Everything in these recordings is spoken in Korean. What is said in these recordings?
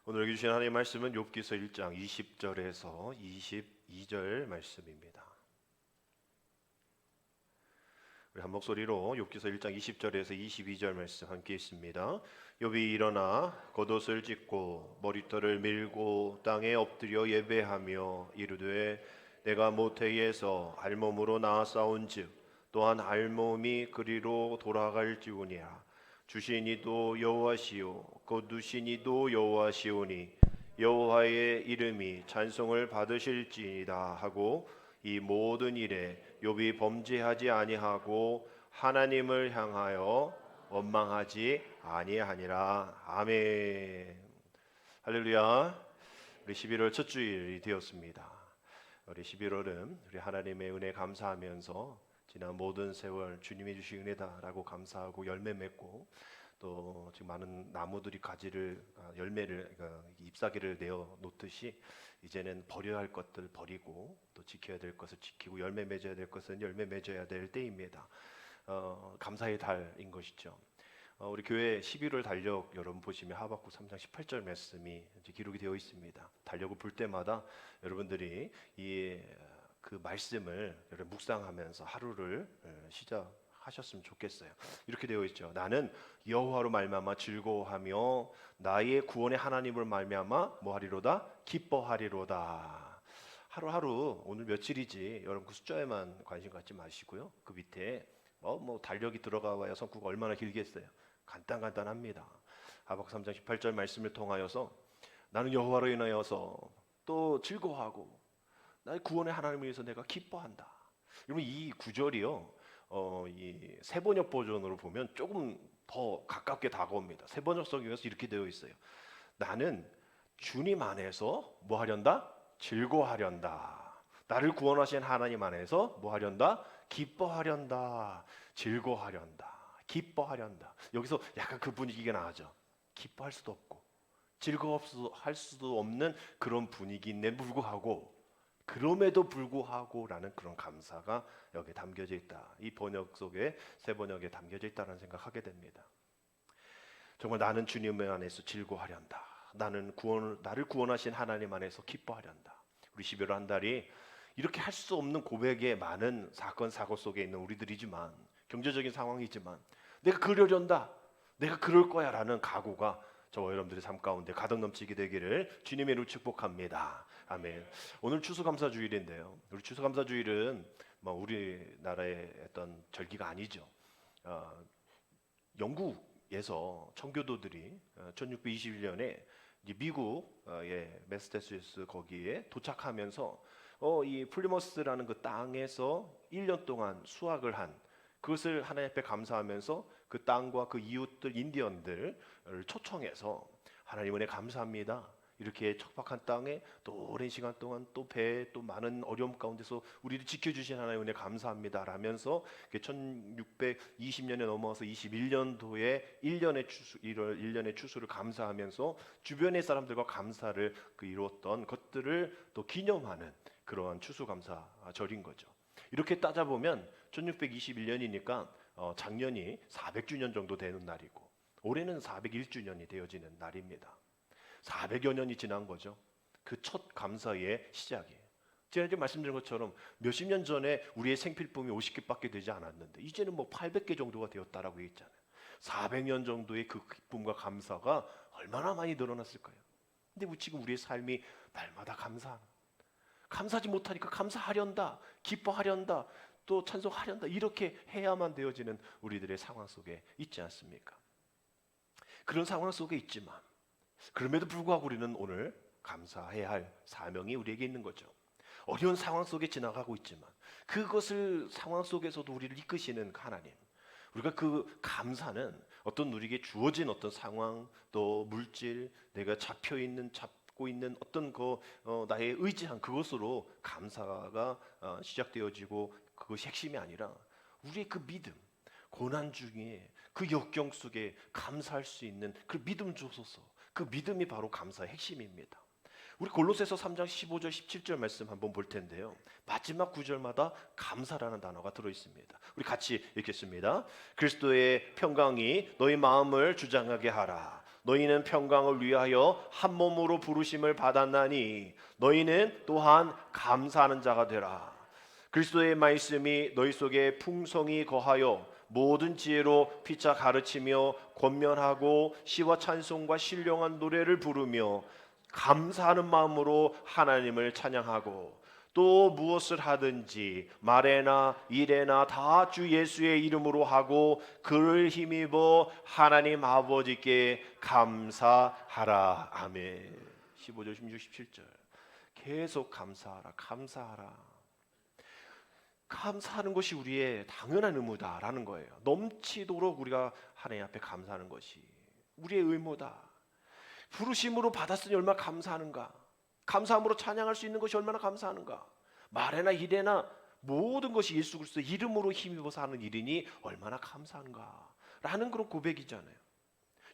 오늘 주신 하나님의 말씀은 욥기서 1장 20절에서 22절 말씀입니다. 우리 한 목소리로 욥기서 1장 20절에서 22절 말씀 함께 있습니다. 욥이 일어나 겉옷을 찢고 머리털을 밀고 땅에 엎드려 예배하며 이르되 내가 모태에서 알몸으로 나아싸운즉 또한 알몸이 그리로 돌아갈지우니라. 주신 이도 여호와시요 거두신 이도 여호와시오니 여호와의 이름이 찬송을 받으실지이다 하고 이 모든 일에 욥이 범죄하지 아니하고 하나님을 향하여 원망하지 아니하니라. 아멘. 할렐루야. 우리 11월 첫 주일이 되었습니다. 우리 11월은 우리 하나님의 은혜 감사하면서 지난 모든 세월 주님이 주신 은혜다라고 감사하고 열매 맺고 또 지금 많은 나무들이 열매를 잎사귀를 내어 놓듯이 이제는 버려야 할 것들 버리고 또 지켜야 될 것을 지키고 열매 맺어야 될 것은 열매 맺어야 될 때입니다. 감사의 달인 것이죠. 우리 교회 11월 달력 여러분 보시면 하박국 3장 18절 말씀이 이제 기록이 되어 있습니다. 달력을 볼 때마다 여러분들이 그 말씀을 묵상하면서 하루를 시작하셨으면 좋겠어요. 이렇게 되어 있죠. 나는 여호와로 말미암아 즐거워하며 나의 구원의 하나님을 말미암아 뭐하리로다? 기뻐하리로다. 하루하루 오늘 며칠이지 여러분 그 숫자에만 관심 갖지 마시고요. 그 밑에 뭐 달력이 들어가 봐야 성구가 얼마나 길겠어요. 간단합니다. 하박국 3장 18절 말씀을 통하여서 나는 여호와로 인하여서 또 즐거워하고 나의 구원의 하나님을 위해서 내가 기뻐한다. 여러분 이 구절이요, 이 세번역 버전으로 보면 조금 더 가깝게 다가옵니다. 세번역 성경에서 이렇게 되어 있어요. 나는 주님 안에서 뭐 하련다? 즐거워하련다. 나를 구원하신 하나님 안에서 뭐 하련다? 기뻐하련다. 즐거워하련다. 기뻐하련다. 여기서 약간 그 분위기가 나죠. 기뻐할 수도 없고 즐거워할 수도 없는 그런 분위기인데 불구하고 그럼에도 불구하고라는 그런 감사가 여기에 담겨져 있다. 이 번역 속에 세 번역에 담겨져 있다는 생각하게 됩니다. 정말 나는 주님 안에서 즐거워하련다. 나를 구원하신 하나님 안에서 기뻐하련다. 우리 11월 한 달이 이렇게 할 수 없는 고백의 많은 사건 사고 속에 있는 우리들이지만 경제적인 상황이지만 내가 그러련다. 내가 그럴 거야라는 각오가 저와 여러분들의 삶 가운데 가득 넘치게 되기를 주님의 이름으로 축복합니다. 아멘. 오늘 추수감사주일인데요. 우리 추수감사주일은 우리나라의 어떤 절기가 아니죠. 영국에서 청교도들이 1621년에 미국의 매사추세츠 거기에 도착하면서 이 플리머스라는 그 땅에서 1년 동안 수확을 한 그것을 하나님 앞에 감사하면서 그 땅과 그 이웃들 인디언들을 초청해서 하나님 은혜 감사합니다. 이렇게 척박한 땅에 또 오랜 시간 동안 또 배에 또 많은 어려움 가운데서 우리를 지켜주신 하나님 은혜 감사합니다 라면서 1620년에 넘어서 21년도에 1년의 추수를 감사하면서 주변의 사람들과 감사를 이루었던 것들을 또 기념하는 그러한 추수감사절인 거죠. 이렇게 따져보면 1621년이니까 작년이 400주년 정도 되는 날이고 올해는 401주년이 되어지는 날입니다. 400여 년이 지난 거죠. 그 첫 감사의 시작이에요. 제가 말씀드린 것처럼 몇십 년 전에 우리의 생필품이 50개밖에 되지 않았는데 이제는 800개 정도가 되었다라고 했잖아요. 400년 정도의 그 기쁨과 감사가 얼마나 많이 늘어났을까요? 근데 지금 우리의 삶이 날마다 감사하지 못하니까 감사하련다, 기뻐하련다, 또 찬송하련다 이렇게 해야만 되어지는 우리들의 상황 속에 있지 않습니까? 그런 상황 속에 있지만 그럼에도 불구하고 우리는 오늘 감사해야 할 사명이 우리에게 있는 거죠. 어려운 상황 속에 지나가고 있지만 그것을 상황 속에서도 우리를 이끄시는 하나님, 우리가 그 감사는 어떤 우리에게 주어진 어떤 상황 또 물질 내가 잡고 있는 어떤 나의 의지한 그것으로 감사가 시작되어지고 그것이 핵심이 아니라 우리의 그 믿음, 고난 중에 그 역경 속에 감사할 수 있는 그 믿음 주소서. 그 믿음이 바로 감사의 핵심입니다. 우리 골로새서 3장 15절 17절 말씀 한번 볼 텐데요. 마지막 구절마다 감사라는 단어가 들어 있습니다. 우리 같이 읽겠습니다. 그리스도의 평강이 너희 마음을 주장하게 하라. 너희는 평강을 위하여 한 몸으로 부르심을 받았나니 너희는 또한 감사하는 자가 되라. 그리스도의 말씀이 너희 속에 풍성히 거하여 모든 지혜로 피차 가르치며 권면하고 시와 찬송과 신령한 노래를 부르며 감사하는 마음으로 하나님을 찬양하고 또 무엇을 하든지 말에나 일에나 다 주 예수의 이름으로 하고 그를 힘입어 하나님 아버지께 감사하라. 아멘. 15절, 16, 17절 계속 감사하라, 감사하라. 감사하는 것이 우리의 당연한 의무다라는 거예요. 넘치도록 우리가 하나님 앞에 감사하는 것이 우리의 의무다. 부르심으로 받았으니 얼마나 감사하는가. 감사함으로 찬양할 수 있는 것이 얼마나 감사하는가. 말에나 일에나 모든 것이 예수 그리스도의 이름으로 힘입어서 하는 일이니 얼마나 감사한가 라는 그런 고백이잖아요.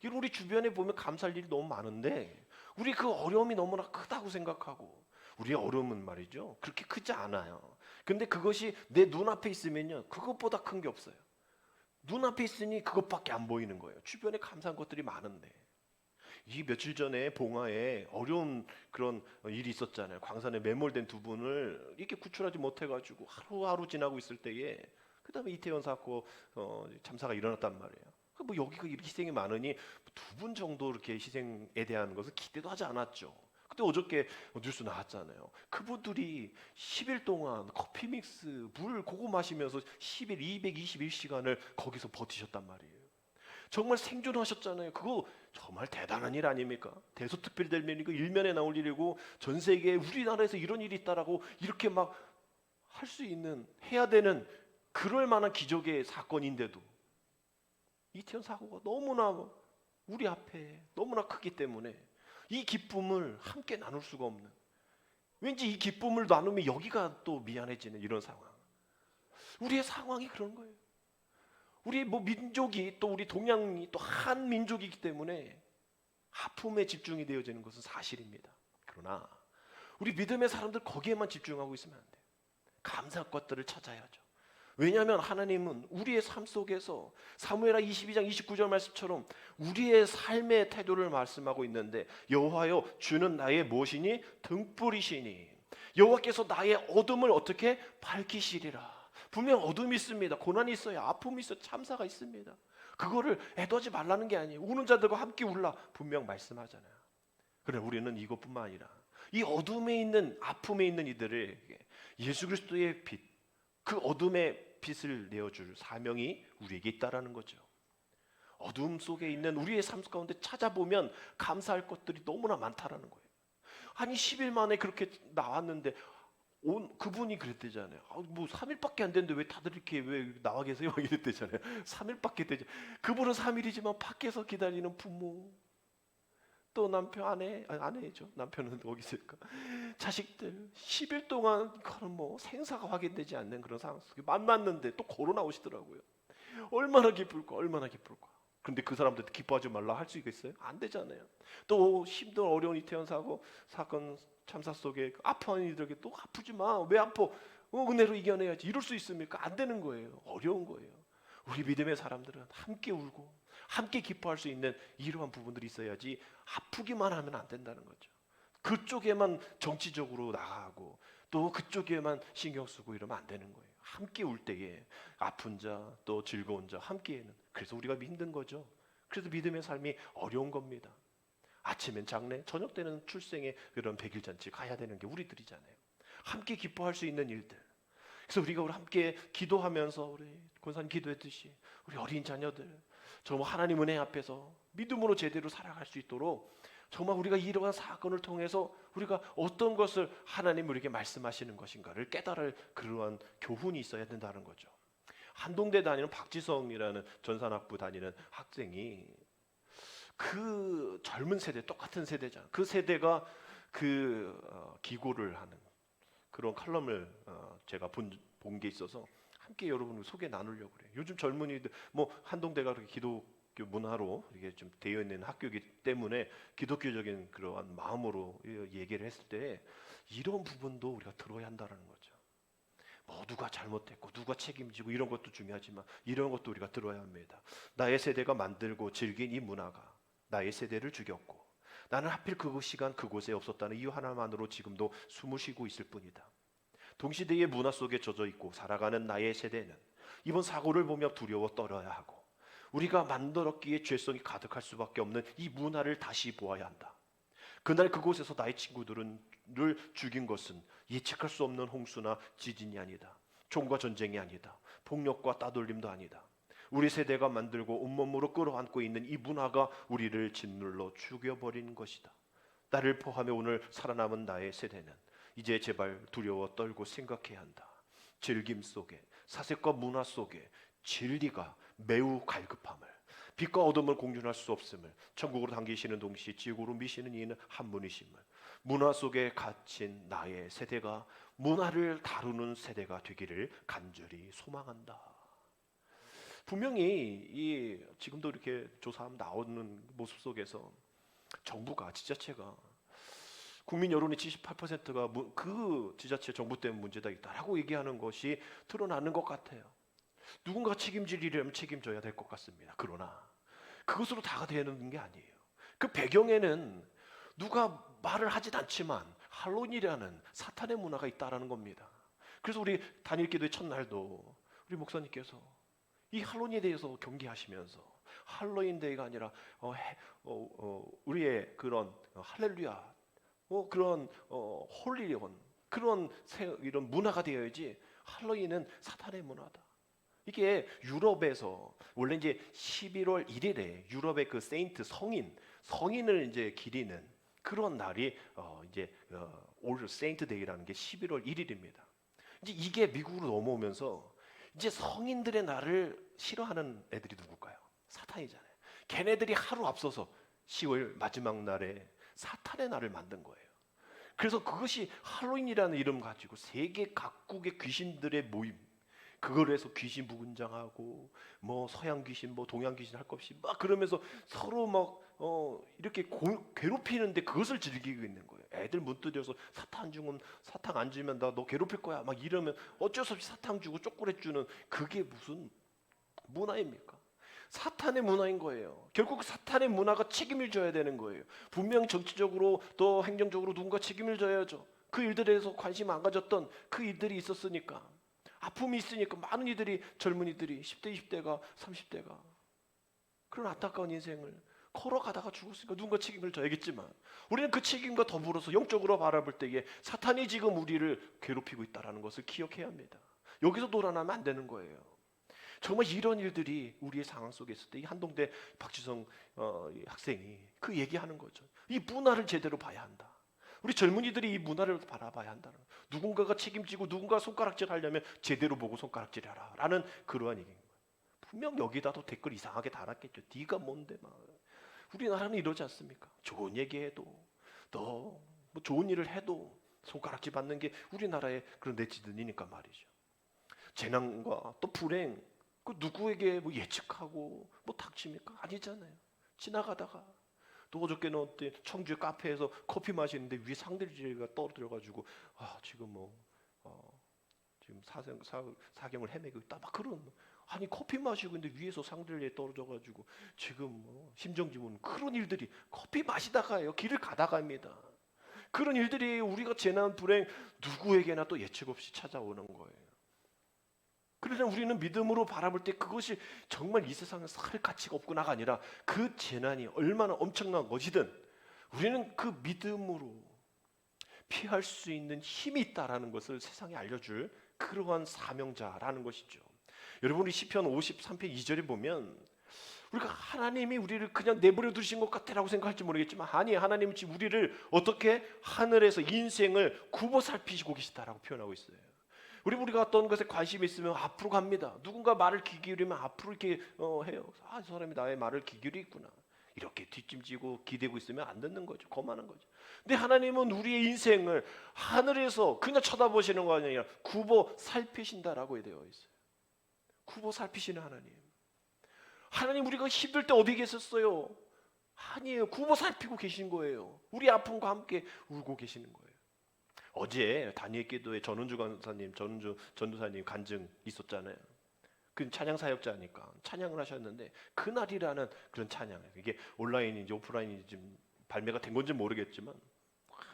이런 우리 주변에 보면 감사할 일이 너무 많은데 우리 그 어려움이 너무나 크다고 생각하고 우리의 어려움은 말이죠 그렇게 크지 않아요. 근데 그것이 내 눈앞에 있으면요 그것보다 큰 게 없어요. 눈앞에 있으니 그것밖에 안 보이는 거예요. 주변에 감사한 것들이 많은데. 이 며칠 전에 봉화에 어려운 그런 일이 있었잖아요. 광산에 매몰된 두 분을 이렇게 구출하지 못해가지고 하루하루 지나고 있을 때에 그 다음에 이태원 사고 참사가 일어났단 말이에요. 뭐 여기가 이렇게 희생이 많으니 두 분 정도 이렇게 희생에 대한 것을 기대도 하지 않았죠. 근데 어저께 뉴스 나왔잖아요. 그분들이 10일 동안 커피 믹스, 물 그거 마시면서 10일 221시간을 거기서 버티셨단 말이에요. 정말 생존하셨잖아요. 그거 정말 대단한 일 아닙니까? 대소특별대면이고 일면에 나올 일이고 전 세계에 우리나라에서 이런 일이 있다라고 이렇게 막 할 수 있는 해야 되는 그럴 만한 기적의 사건인데도 이태원 사고가 너무나 우리 앞에 너무나 크기 때문에 이 기쁨을 함께 나눌 수가 없는, 왠지 이 기쁨을 나누면 여기가 또 미안해지는 이런 상황. 우리의 상황이 그런 거예요. 우리 뭐 민족이 또 우리 동양이 또 한 민족이기 때문에 아픔에 집중이 되어지는 것은 사실입니다. 그러나 우리 믿음의 사람들 거기에만 집중하고 있으면 안 돼요. 감사할 것들을 찾아야죠. 왜냐하면 하나님은 우리의 삶 속에서 사무엘하 22장 29절 말씀처럼 우리의 삶의 태도를 말씀하고 있는데 여호와여 주는 나의 무엇이니 등불이시니 여호와께서 나의 어둠을 어떻게 밝히시리라. 분명 어둠이 있습니다. 고난이 있어요. 아픔이 있어요. 참사가 있습니다. 그거를 애도하지 말라는 게 아니에요. 우는 자들과 함께 울라 분명 말씀하잖아요. 그래 우리는 이것뿐만 아니라 이 어둠에 있는 아픔에 있는 이들을 예수 그리스도의 빛, 그 어둠의 빛을 내어줄 사명이 우리에게 있다라는 거죠. 어둠 속에 있는 우리의 삶 가운데 찾아보면 감사할 것들이 너무나 많다라는 거예요. 아니 10일 만에 그렇게 나왔는데 그분이 그랬대잖아요. 뭐 3일밖에 안 됐는데 왜 다들 이렇게 왜 나와 계세요? 이랬대잖아요. 3일밖에 되죠. 그분은 3일이지만 밖에서 기다리는 부모, 또 남편, 아내죠. 남편은 어디 있을까? 자식들 10일 동안 그런 뭐 생사가 확인되지 않는 그런 상황 속에 만났는데 또 코로나 오시더라고요. 얼마나 기쁠까, 얼마나 기쁠까. 그런데 그 사람들한테 기뻐하지 말라 할 수 있겠어요? 안 되잖아요. 또 힘든 어려운 이태원 사건 참사 속에 아파하는 이들에게 또 아프지 마. 왜 아파? 은혜로 이겨내야지. 이럴 수 있습니까? 안 되는 거예요. 어려운 거예요. 우리 믿음의 사람들은 함께 울고 함께 기뻐할 수 있는 이러한 부분들이 있어야지 아프기만 하면 안 된다는 거죠. 그쪽에만 정치적으로 나가고 또 그쪽에만 신경 쓰고 이러면 안 되는 거예요. 함께 울 때에 아픈 자 또 즐거운 자 함께는 그래서 우리가 힘든 거죠. 그래서 믿음의 삶이 어려운 겁니다. 아침엔 장례, 저녁 때는 출생의 그런 백일잔치 가야 되는 게 우리들이잖아요. 함께 기뻐할 수 있는 일들. 그래서 우리 함께 기도하면서 우리 권사님 기도했듯이 우리 어린 자녀들 정말 하나님 은혜 앞에서 믿음으로 제대로 살아갈 수 있도록 정말 우리가 이러한 사건을 통해서 우리가 어떤 것을 하나님 우리에게 말씀하시는 것인가를 깨달을 그러한 교훈이 있어야 된다는 거죠. 한동대 다니는 박지성이라는 전산학부 다니는 학생이 그 젊은 세대, 똑같은 세대잖아. 그 세대가 기고를 하는 그런 칼럼을 제가 본 게 있어서 함께 여러분을 소개 나누려고 그래요. 요즘 젊은이들 뭐 한동대가 그렇게 기독교 문화로 이게 좀 되어 있는 학교이기 때문에 기독교적인 그러한 마음으로 얘기를 했을 때 이런 부분도 우리가 들어야 한다는 거죠. 뭐 누가 잘못했고 누가 책임지고 이런 것도 중요하지만 이런 것도 우리가 들어야 합니다. 나의 세대가 만들고 즐긴 이 문화가 나의 세대를 죽였고 나는 하필 그 시간 그곳에 없었다는 이유 하나만으로 지금도 숨을 쉬고 있을 뿐이다. 동시대의 문화 속에 젖어 있고 살아가는 나의 세대는 이번 사고를 보며 두려워 떨어야 하고 우리가 만들었기에 죄성이 가득할 수밖에 없는 이 문화를 다시 보아야 한다. 그날 그곳에서 나의 친구들을 죽인 것은 예측할 수 없는 홍수나 지진이 아니다. 총과 전쟁이 아니다. 폭력과 따돌림도 아니다. 우리 세대가 만들고 온몸으로 끌어안고 있는 이 문화가 우리를 짓눌러 죽여버린 것이다. 나를 포함해 오늘 살아남은 나의 세대는 이제 제발 두려워 떨고 생각해야 한다. 즐김 속에, 사색과 문화 속에 진리가 매우 갈급함을, 빛과 어둠을 공존할 수 없음을, 천국으로 당기시는 동시에 지옥으로 미시는 이는 한 분이심을, 문화 속에 갇힌 나의 세대가 문화를 다루는 세대가 되기를 간절히 소망한다. 분명히 지금도 이렇게 조사하면 나오는 모습 속에서 정부가, 지자체가 국민 여론의 78%가 그 지자체 정부 때문에 문제다 있다라고 얘기하는 것이 드러나는 것 같아요. 누군가 책임질 일이라면 책임져야 될 것 같습니다. 그러나 그것으로 다가 되는 게 아니에요. 그 배경에는 누가 말을 하진 않지만 할로윈이라는 사탄의 문화가 있다라는 겁니다. 그래서 우리 단일 기도의 첫날도 우리 목사님께서 이 할로윈에 대해서 경계하시면서 할로윈 데이가 아니라 우리의 그런 할렐루야 그런 홀리온 그런 이런 문화가 되어야지. 할로윈은 사탄의 문화다. 이게 유럽에서 원래 이제 11월 1일에 유럽의 그 세인트 성인을 이제 기리는 그런 날이 이제 올 세인트 데이라는 게 11월 1일입니다. 이제 이게 미국으로 넘어오면서 이제 성인들의 날을 싫어하는 애들이 누굴까요? 사탄이잖아요. 걔네들이 하루 앞서서 10월 마지막 날에 사탄의 날을 만든 거예요. 그래서 그것이 할로윈이라는 이름 가지고 세계 각국의 귀신들의 모임, 그걸 해서 귀신 부근장하고 뭐 서양 귀신 뭐 동양 귀신 할 것 없이 막 그러면서 서로 막 이렇게 괴롭히는데 그것을 즐기고 있는 거예요. 애들 문두려서 사탕 안 주면 나 너 괴롭힐 거야 막 이러면 어쩔 수 없이 사탕 주고 초콜릿 주는 그게 무슨 문화입니까? 사탄의 문화인 거예요. 결국 사탄의 문화가 책임을 져야 되는 거예요. 분명 정치적으로 또 행정적으로 누군가 책임을 져야죠. 그 일들에 대해서 관심 안 가졌던 그 일들이 있었으니까, 아픔이 있으니까 많은 이들이, 젊은이들이 10대 20대가 30대가 그런 안타까운 인생을 걸어가다가 죽었으니까 누군가 책임을 져야겠지만 우리는 그 책임과 더불어서 영적으로 바라볼 때에 사탄이 지금 우리를 괴롭히고 있다는 것을 기억해야 합니다. 여기서 놀아나면 안 되는 거예요. 정말 이런 일들이 우리의 상황 속에 있을 때 이 한동대 박지성 학생이 그 얘기하는 거죠. 이 문화를 제대로 봐야 한다. 우리 젊은이들이 이 문화를 바라봐야 한다는 거예요. 누군가가 책임지고 누군가 손가락질 하려면 제대로 보고 손가락질해라 라는 그러한 얘기인 거예요. 분명 여기다도 댓글 이상하게 달았겠죠. 네가 뭔데 막. 우리나라는 이러지 않습니까? 좋은 얘기해도 너 뭐 좋은 일을 해도 손가락질 받는 게 우리나라의 그런 내지든이니까 말이죠. 재난과 또 불행, 그 누구에게 뭐 예측하고 뭐 닥칩니까? 아니잖아요. 지나가다가 또 어저께는 어때 청주 카페에서 커피 마시는데 위에 상들지가 떨어져가지고 지금 지금 사경을 헤매고 있다 막 그런, 아니 커피 마시고 있는데 위에서 상들리에 떨어져가지고 지금 심정지문, 그런 일들이 커피 마시다가요 길을 가다가입니다. 그런 일들이 우리가 재난 불행 누구에게나 또 예측 없이 찾아오는 거예요. 그러나 우리는 믿음으로 바라볼 때 그것이 정말 이 세상에 살 가치가 없구나가 아니라 그 재난이 얼마나 엄청난 것이든 우리는 그 믿음으로 피할 수 있는 힘이 있다라는 것을 세상에 알려줄 그러한 사명자라는 것이죠. 여러분, 우리 시편 53편 2절에 보면 우리가 하나님이 우리를 그냥 내버려 두신 것 같다라고 생각할지 모르겠지만, 아니, 하나님은 지금 우리를 어떻게 하늘에서 인생을 굽어 살피시고 계시다라고 표현하고 있어요. 우리가 어떤 것에 관심이 있으면 앞으로 갑니다. 누군가 말을 귀 기울이면 앞으로 이렇게 해요. 저 사람이 나의 말을 귀 기울이구나. 이렇게 뒷짐지고 기대고 있으면 안 듣는 거죠. 거만한 거죠. 근데 하나님은 우리의 인생을 하늘에서 그냥 쳐다보시는 거 아니라 굽어 살피신다라고 되어 있어요. 굽어 살피시는 하나님 우리가 힘들 때 어디 계셨어요? 아니에요. 굽어 살피고 계신 거예요. 우리 아픔과 함께 울고 계시는 거예요. 어제 단일 기도에 전은주 간사님, 전도사님 간증 있었잖아요. 그 찬양 사역자니까 찬양을 하셨는데 그날이라는 그런 찬양, 이게 온라인인지 오프라인인지 지금 발매가 된 건지 모르겠지만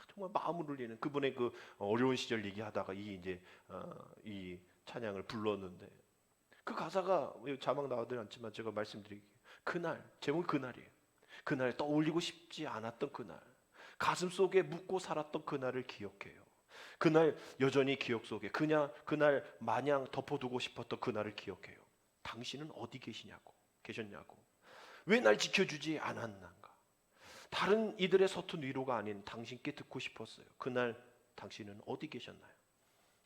정말 마음을 울리는 그분의 그 어려운 시절 얘기하다가 이 찬양을 불렀는데 그 가사가 자막 나오지 않지만 제가 말씀드릴게요. 그날 제목이 그날이에요. 그날 떠올리고 싶지 않았던 그날, 가슴 속에 묻고 살았던 그날을 기억해요. 그날 여전히 기억 속에 그날 마냥 덮어두고 싶었던 그날을 기억해요. 당신은 어디 계셨냐고. 왜 날 지켜주지 않았는가. 다른 이들의 서툰 위로가 아닌 당신께 듣고 싶었어요. 그날 당신은 어디 계셨나요?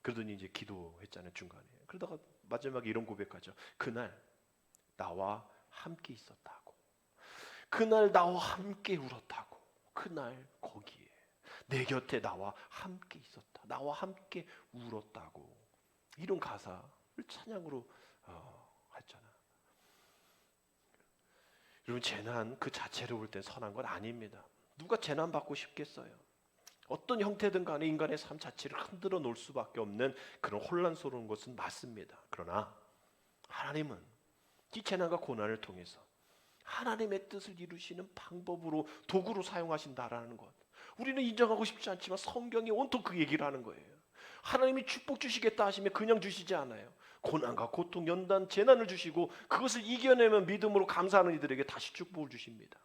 그러더니 이제 기도했잖아요, 중간에. 그러다가 마지막에 이런 고백하죠. 그날 나와 함께 있었다고. 그날 나와 함께 울었다고. 그날 거기에 내 곁에 나와 함께 있었다. 나와 함께 울었다고. 이런 가사를 찬양으로 했잖아. 여러분, 재난 그 자체로 볼 때 선한 건 아닙니다. 누가 재난 받고 싶겠어요? 어떤 형태든 간에 인간의 삶 자체를 흔들어 놓을 수밖에 없는 그런 혼란스러운 것은 맞습니다. 그러나 하나님은 이 재난과 고난을 통해서 하나님의 뜻을 이루시는 방법으로 도구로 사용하신다라는 것, 우리는 인정하고 싶지 않지만 성경이 온통 그 얘기를 하는 거예요. 하나님이 축복 주시겠다 하시면 그냥 주시지 않아요. 고난과 고통, 연단, 재난을 주시고 그것을 이겨내면 믿음으로 감사하는 이들에게 다시 축복을 주십니다.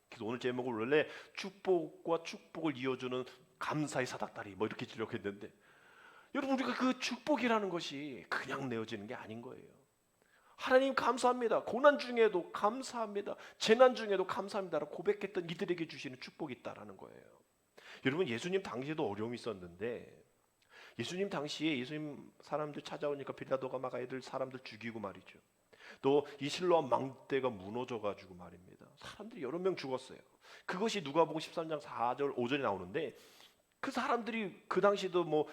그래서 오늘 제목을 원래 축복과 축복을 이어주는 감사의 사닥다리 이렇게 지려고 했는데, 여러분, 우리가 그 축복이라는 것이 그냥 내어지는 게 아닌 거예요. 하나님 감사합니다. 고난 중에도 감사합니다. 재난 중에도 감사합니다라고 고백했던 이들에게 주시는 축복이 있다라는 거예요. 여러분, 예수님 당시에도 어려움이 있었는데, 예수님 당시에 예수님 사람들 찾아오니까 빌라도가 막 애들 사람들 죽이고 말이죠. 또 이 실로암 망대가 무너져 가지고 말입니다. 사람들이 여러 명 죽었어요. 그것이 누가복음 13장 4절 5절에 나오는데, 그 사람들이 그 당시도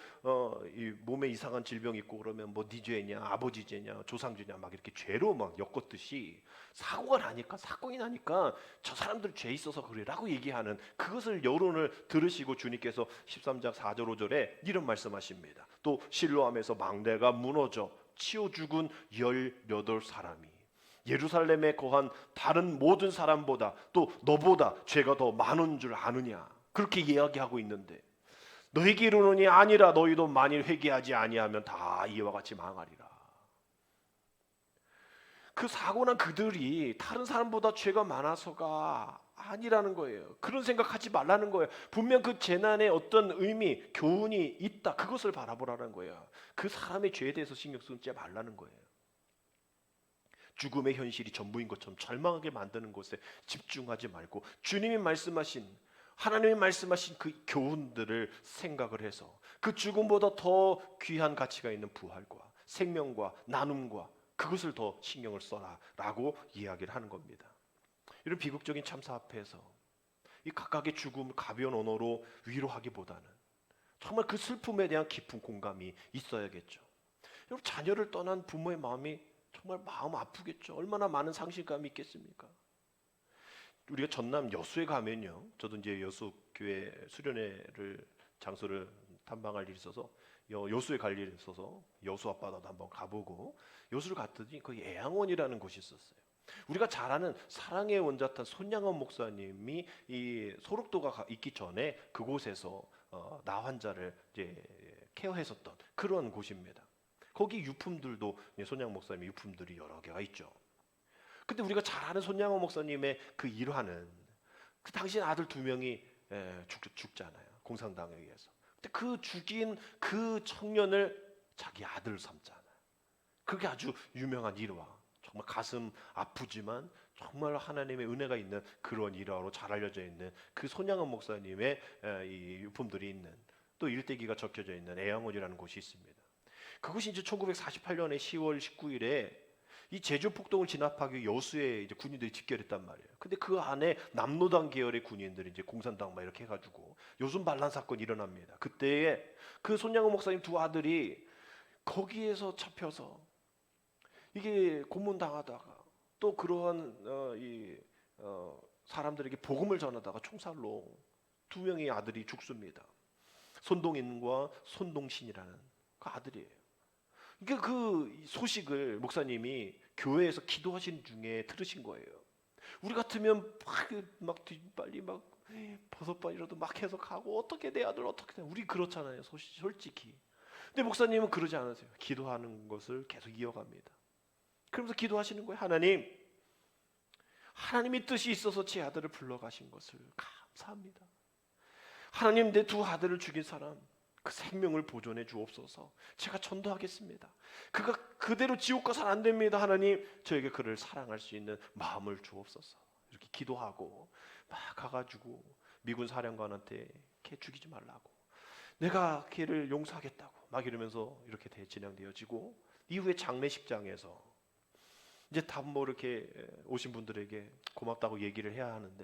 이 몸에 이상한 질병 있고 그러면 네 죄냐, 아버지 죄냐, 조상 죄냐 막 이렇게 죄로 막 엮었듯이 사건이 나니까 저 사람들 죄 있어서 그래라고 얘기하는 그것을 여론을 들으시고 주님께서 13장 4절 5절에 이런 말씀하십니다. 또 실로암에서 망대가 무너져 치워 죽은 18사람이 예루살렘에 거한 다른 모든 사람보다 또 너보다 죄가 더 많은 줄 아느냐, 그렇게 이야기하고 있는데, 너희에게 이르노니 아니라 너희도 만일 회개하지 아니하면 다 이와 같이 망하리라. 그 사고난 그들이 다른 사람보다 죄가 많아서가 아니라는 거예요. 그런 생각하지 말라는 거예요. 분명 그 재난에 어떤 의미, 교훈이 있다. 그것을 바라보라는 거예요. 그 사람의 죄에 대해서 신경 쓰지 말라는 거예요. 죽음의 현실이 전부인 것처럼 절망하게 만드는 것에 집중하지 말고 하나님이 말씀하신 그 교훈들을 생각을 해서 그 죽음보다 더 귀한 가치가 있는 부활과 생명과 나눔과 그것을 더 신경을 써라 라고 이야기를 하는 겁니다. 이런 비극적인 참사 앞에서 이 각각의 죽음 가벼운 언어로 위로하기보다는 정말 그 슬픔에 대한 깊은 공감이 있어야겠죠. 여러분, 자녀를 떠난 부모의 마음이 정말 마음 아프겠죠. 얼마나 많은 상실감이 있겠습니까? 우리가 전남 여수에 가면요, 저도 이제 여수 교회 수련회를 장소를 탐방할 일이 있어서 여수에 갈 일이 있어서 여수 앞바다도 한번 가보고, 여수를 갔더니 거기 애양원이라는 곳이 있었어요. 우리가 잘 아는 사랑의 원자탄 손양원 목사님이 이 소록도가 있기 전에 그곳에서 나 환자를 이제 케어했었던 그런 곳입니다. 거기 유품들도 손양 목사님의 유품들이 여러 개가 있죠. 근데 우리가 잘 아는 손양원 목사님의 그 일화는 그 당시 아들 2명이 죽잖아요. 공산당에 의해서. 근데 그 죽인 그 청년을 자기 아들 삼잖아요. 그게 아주 유명한 일화. 정말 가슴 아프지만 정말 하나님의 은혜가 있는 그런 일화로 잘 알려져 있는 그 손양원 목사님의 이 유품들이 있는, 또 일대기가 적혀져 있는 애양원이라는 곳이 있습니다. 그것이 이제 1948년에 10월 19일에 이 제주 폭동을 진압하기 위해 여수에 이제 군인들이 집결했단 말이에요. 근데 그 안에 남로당 계열의 군인들이 이제 공산당 막 이렇게 해가지고 요순 반란 사건이 일어납니다. 그때에 그 손양원 목사님 2 아들이 거기에서 잡혀서 이게 고문당하다가 또 그러한 사람들에게 복음을 전하다가 총살로 2명의 아들이 죽습니다. 손동인과 손동신이라는 그 아들이에요. 그 소식을 목사님이 교회에서 기도하신 중에 들으신 거예요. 우리 같으면 막 빨리 막 버섯반이라도 막 해서 가고 어떻게 내 아들 어떻게 우리 그렇잖아요. 솔직히. 근데 목사님은 그러지 않으세요. 기도하는 것을 계속 이어갑니다. 그러면서 기도하시는 거예요. 하나님이 뜻이 있어서 제 아들을 불러가신 것을 감사합니다. 하나님, 내 두 아들을 죽인 사람 그 생명을 보존해 주옵소서. 제가 전도하겠습니다. 그가 그대로 지옥 가서는 안 됩니다. 하나님, 저에게 그를 사랑할 수 있는 마음을 주옵소서. 이렇게 기도하고 막 가가지고 미군 사령관한테 걔 죽이지 말라고, 내가 걔를 용서하겠다고 막 이러면서 이렇게 진행되어지고, 이후에 장례식장에서 이제 다 뭐 이렇게 오신 분들에게 고맙다고 얘기를 해야 하는데,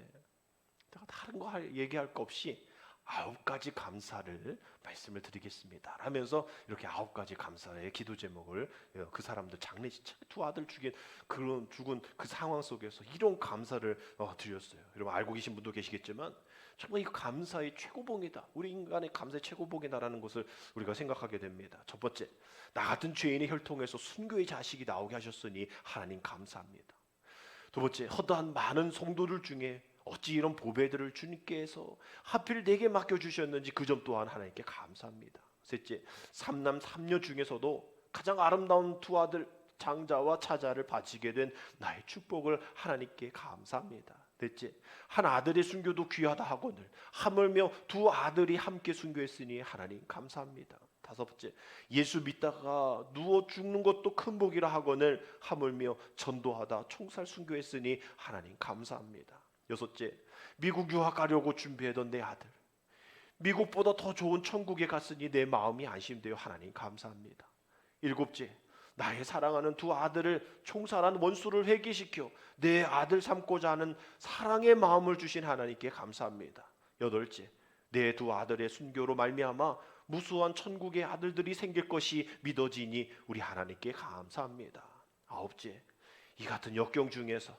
내가 다른 거 얘기할 거 없이 9가지 감사를 말씀을 드리겠습니다 하면서 이렇게 9가지 감사의 기도 제목을, 그 사람들 장례식 두 아들 죽은 그 상황 속에서 이런 감사를 드렸어요. 여러분 알고 계신 분도 계시겠지만 정말 이 감사의 최고봉이다, 우리 인간의 감사의 최고봉이다라는 것을 우리가 생각하게 됩니다. 첫 번째, 나 같은 죄인의 혈통에서 순교의 자식이 나오게 하셨으니 하나님 감사합니다. 두 번째, 허다한 많은 성도들 중에 어찌 이런 보배들을 주님께서 하필 내게 맡겨주셨는지 그 점 또한 하나님께 감사합니다. 셋째, 삼남 삼녀 중에서도 가장 아름다운 두 아들 장자와 차자를 바치게 된 나의 축복을 하나님께 감사합니다. 넷째, 한 아들의 순교도 귀하다 하거늘 하물며 두 아들이 함께 순교했으니 하나님 감사합니다. 다섯 번째, 예수 믿다가 누워 죽는 것도 큰 복이라 하거늘 하물며 전도하다 총살 순교했으니 하나님 감사합니다. 여섯째, 미국 유학 가려고 준비하던 내 아들, 미국보다 더 좋은 천국에 갔으니 내 마음이 안심되어 하나님 감사합니다. 일곱째, 나의 사랑하는 두 아들을 총살한 원수를 회개시켜 내 아들 삼고자 하는 사랑의 마음을 주신 하나님께 감사합니다. 여덟째, 내 두 아들의 순교로 말미암아 무수한 천국의 아들들이 생길 것이 믿어지니 우리 하나님께 감사합니다. 아홉째, 이 같은 역경 중에서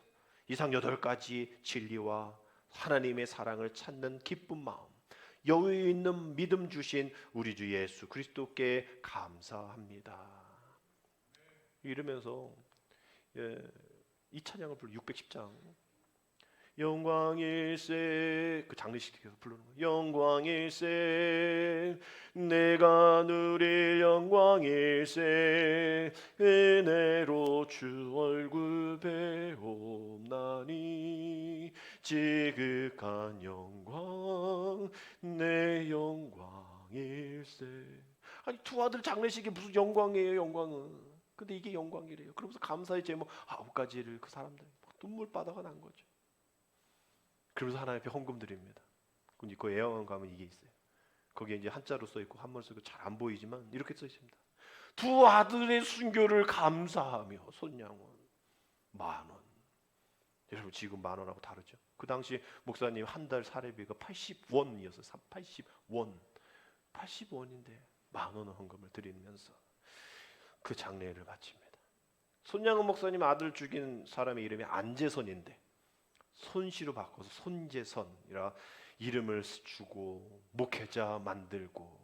이상 8가지 진리와 하나님의 사랑을 찾는 기쁜 마음, 여유 있는 믿음 주신 우리 주 예수 그리스도께 감사합니다. 이러면서 이 찬양을 불러 610장 영광일세, 그 장례식에서 부르는 거예요. 영광일세 내가 누릴 영광일세 은혜로 주 얼굴 배옵나니 지극한 영광 내 영광일세. 아니 두 아들 장례식이 무슨 영광이에요, 영광은. 근데 이게 영광이래요. 그러면서 감사의 제목 9가지를 그 사람들 눈물바다가 난 거죠. 그러면서 하나님 앞에 헌금 드립니다. 근데 그 애영원 가면 이게 있어요. 거기에 이제 한자로 써 있고 한문 써 있고 잘 안 보이지만 이렇게 써 있습니다. 두 아들의 순교를 감사하며 손양원 10,000원. 여러분 지금 10,000원하고 다르죠? 그 당시 목사님 한 달 사례비가 80원이었어요. 80원. 80원인데 10,000원의 헌금을 드리면서 그 장례를 바칩니다. 손양원 목사님 아들 죽인 사람의 이름이 안재선인데 손씨로 바꿔서 손재선이라 이름을 주고 목회자 만들고,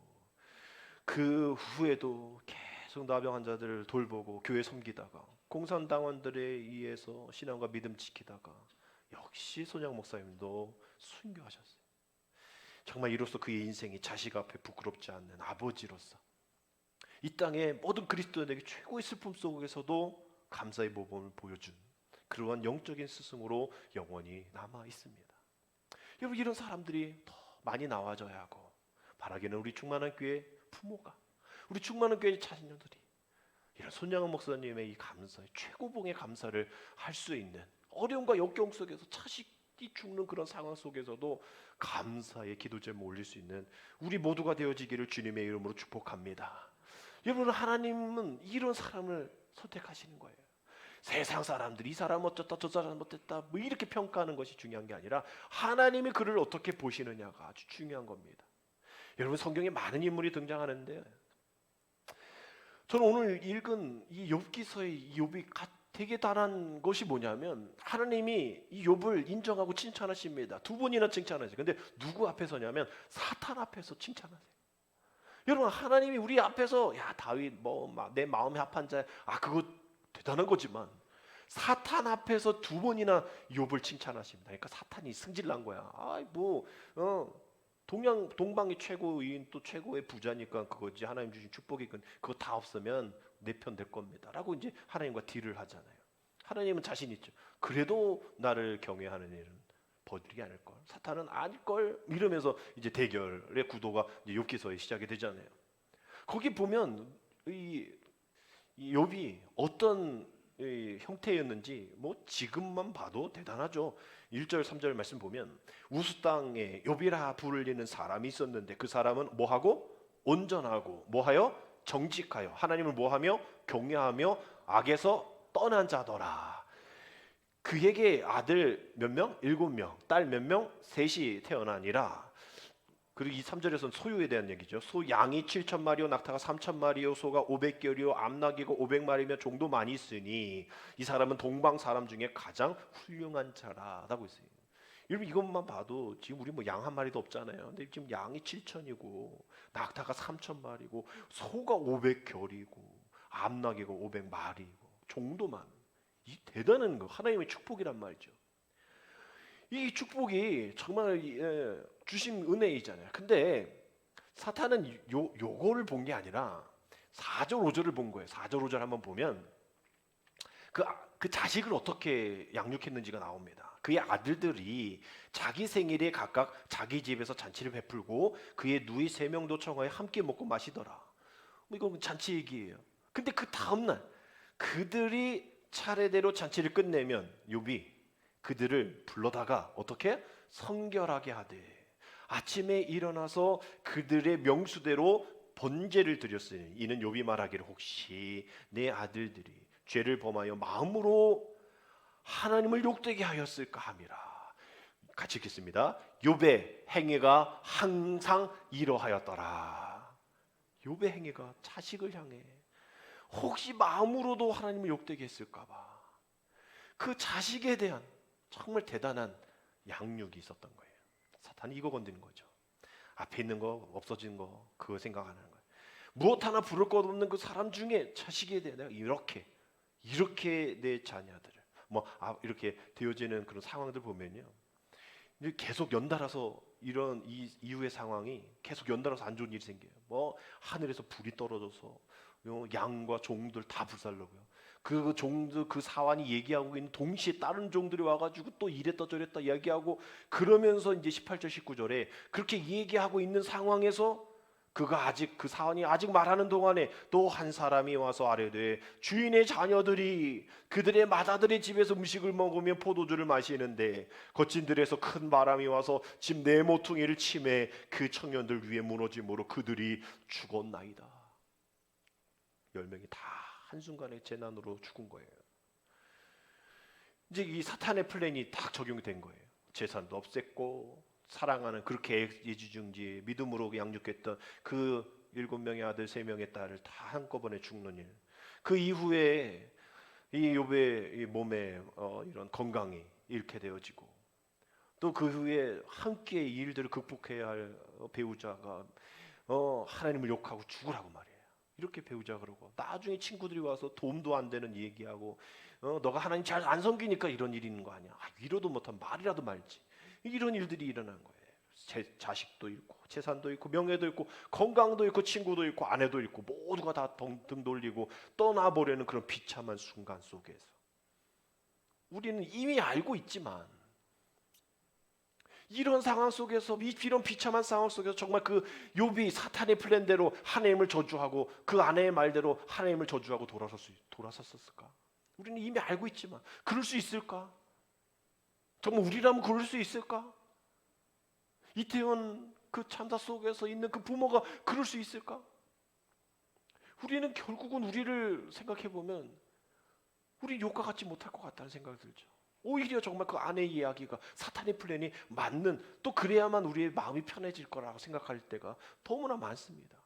그 후에도 계속 나병 환자들을 돌보고 교회 섬기다가 공산당원들에 의해서 신앙과 믿음 지키다가 역시 손양 목사님도 순교하셨어요. 정말 이로써 그의 인생이 자식 앞에 부끄럽지 않는 아버지로서 이 땅의 모든 그리스도인에게 최고의 슬픔 속에서도 감사의 모범을 보여준 그러한 영적인 스승으로 영원히 남아 있습니다. 여러분 이런 사람들이 더 많이 나와줘야 하고, 바라기는 우리 충만한 교회 부모가, 우리 충만한 교회 자녀들이 이런 손양원 목사님의 이 감사의 최고봉의 감사를 할 수 있는, 어려움과 역경 속에서 자식이 죽는 그런 상황 속에서도 감사의 기도 제목 올릴 수 있는 우리 모두가 되어지기를 주님의 이름으로 축복합니다. 여러분 하나님은 이런 사람을 선택하시는 거예요. 세상 사람들이 이 사람 어쩌다 저 사람 어땠다 뭐 이렇게 평가하는 것이 중요한 게 아니라 하나님이 그를 어떻게 보시느냐가 아주 중요한 겁니다. 여러분 성경에 많은 인물이 등장하는데, 저는 오늘 읽은 이 욥기서의 욥이 되게 다른 것이 뭐냐면, 하나님이 이 욥을 인정하고 칭찬하십니다. 두 번이나 칭찬하세요. 근데 누구 앞에서냐면 사탄 앞에서 칭찬하세요. 여러분 하나님이 우리 앞에서 야 다윗 뭐 내 마음에 합한 자, 그거 대단한 거지만 사탄 앞에서 두 번이나 욥을 칭찬하십니다. 그러니까 사탄이 승질난 거야. 동방의 최고인 또 최고의 부자니까 그거지. 하나님 주신 축복이 그거 다 없으면 내 편 될 겁니다라고 이제 하나님과 딜을 하잖아요. 하나님은 자신 있죠. 그래도 나를 경외하는 일은 버리지 않을 걸. 사탄은 아닐 걸 이러면서 이제 대결의 구도가 이제 욥기서에 시작이 되잖아요. 거기 보면 이 욥이 어떤 이 형태였는지 뭐 지금만 봐도 대단하죠. 1절 3절 말씀 보면 우스 땅에 욥이라 부르는 사람이 있었는데 그 사람은 뭐하고 온전하고 뭐하여 정직하여 하나님을 뭐하며 경외하며 악에서 떠난 자더라. 그에게 아들 몇 명? 7명, 딸 몇 명? 셋이 태어나니라. 그리고 이 3절에서는 소유에 대한 얘기죠. 소 양이 7,000마리요 낙타가 3,000마리요 소가 500결이요 암나귀가 500마리며 종도 많이 있으니 이 사람은 동방 사람 중에 가장 훌륭한 자라라고 있어요. 여러분 이것만 봐도 지금 우리 뭐 양 한 마리도 없잖아요. 근데 지금 양이 7,000이고 낙타가 3,000마리고 소가 500결이고 암나귀가 500마리고 종도 많은 이 대단한 거 하나님의 축복이란 말이죠. 이 축복이 정말 주신 은혜이잖아요. 근데 사탄은 요거를 본 게 아니라 4절 5절을 본 거예요. 4절 5절 한번 보면 그 자식을 어떻게 양육했는지가 나옵니다. 그의 아들들이 자기 생일에 각각 자기 집에서 잔치를 베풀고 그의 누이 3명도 청하여 함께 먹고 마시더라. 이건 잔치 얘기예요. 근데 그 다음날 그들이 차례대로 잔치를 끝내면 욥이 그들을 불러다가 어떻게 성결하게 하되 아침에 일어나서 그들의 명수대로 번제를 드렸으니 이는 욥이 말하기를 혹시 내 아들들이 죄를 범하여 마음으로 하나님을 욕되게 하였을까 함이라. 같이 읽겠습니다. 욥의 행위가 항상 이러하였더라. 욥의 행위가 자식을 향해 혹시 마음으로도 하나님을 욕되게 했을까 봐 그 자식에 대한 정말 대단한 양육이 있었던 거예요. 사탄이 이거 건드는 거죠. 앞에 있는 거 없어진 거 그거 생각하는 거예요. 무엇 하나 부를 것 없는 그 사람 중에 자식에 대해 내가 이렇게 내 자녀들을 이렇게 되어지는 그런 상황들 보면요. 계속 연달아서 이런 이후의 상황이 계속 연달아서 안 좋은 일이 생겨요. 하늘에서 불이 떨어져서 양과 종들 다 불살르고요. 그 종들 그 사환이 얘기하고 있는 동시에 다른 종들이 와가지고 또 이랬다 저랬다 이야기하고 그러면서 이제 18절 19절에 그렇게 얘기하고 있는 상황에서 그 사환이 아직 말하는 동안에 또 한 사람이 와서 아뢰되 주인의 자녀들이 그들의 맏아들의 집에서 음식을 먹으며 포도주를 마시는데 거친 들에서 큰 바람이 와서 집 네 모퉁이를 치매 그 청년들 위에 무너짐으로 그들이 죽었나이다. 10명이 다 한순간에 재난으로 죽은 거예요. 이제 이 사탄의 플랜이 딱 적용이 된 거예요. 재산도 없앴고 사랑하는 그렇게 애지중지 믿음으로 양육했던 그 7명의 아들 3명의 딸을 다 한꺼번에 죽는 일. 그 이후에 이 욥의 몸에 이런 건강이 잃게 되어지고 또 그 후에 함께 이 일들을 극복해야 할 배우자가 하나님을 욕하고 죽으라고 말이에요. 이렇게 배우자 그러고 나중에 친구들이 와서 도움도 안 되는 얘기하고 너가 하나님 잘 안 섬기니까 이런 일이 있는 거 아니야. 위로도 못한 말이라도 말지. 이런 일들이 일어난 거예요. 자식도 잃고 재산도 잃고 명예도 잃고 건강도 잃고 친구도 잃고 아내도 잃고 모두가 다 등 돌리고 떠나보려는 그런 비참한 순간 속에서 우리는 이미 알고 있지만 이런 상황 속에서 이런 비참한 상황 속에서 정말 그 욥이 사탄의 플랜대로 하나님을 저주하고 그 아내의 말대로 하나님을 저주하고 돌아섰을까? 우리는 이미 알고 있지만 그럴 수 있을까? 정말 우리라면 그럴 수 있을까? 이태원 그 참사 속에서 있는 그 부모가 그럴 수 있을까? 우리는 결국은 우리를 생각해 보면 우리 욥과 같지 못할 것 같다는 생각이 들죠. 오히려 정말 그 아내의 이야기가 사탄의 플랜이 맞는 또 그래야만 우리의 마음이 편해질 거라고 생각할 때가 너무나 많습니다.